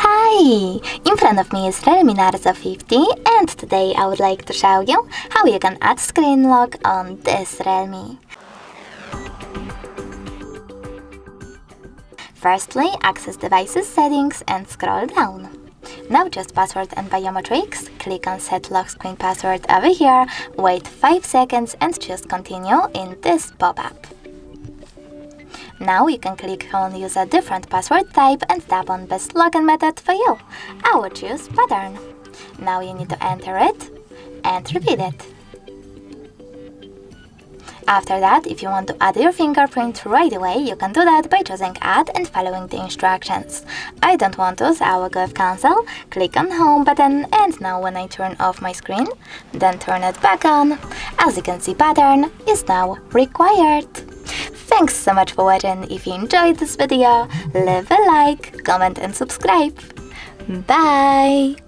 Hi! In front of me is REALME Narzo 50 and today I would like to show you how you can add screen lock on this Realme. Firstly, access devices settings and scroll down. Now choose password and biometrics, click on set lock screen password over here, wait 5 seconds and choose continue in this pop-up. Now you can click on use a different password type and tap on best login method for you. I would choose pattern. Now you need to enter it and repeat it. After that, if you want to add your fingerprint right away, you can do that by choosing add and following the instructions. I don't want to, so I will go with cancel, click on home button, and now when I turn off my screen, then turn it back on, as you can see pattern is now required. Thanks so much for watching. If you enjoyed this video, leave a like, comment and subscribe. Bye!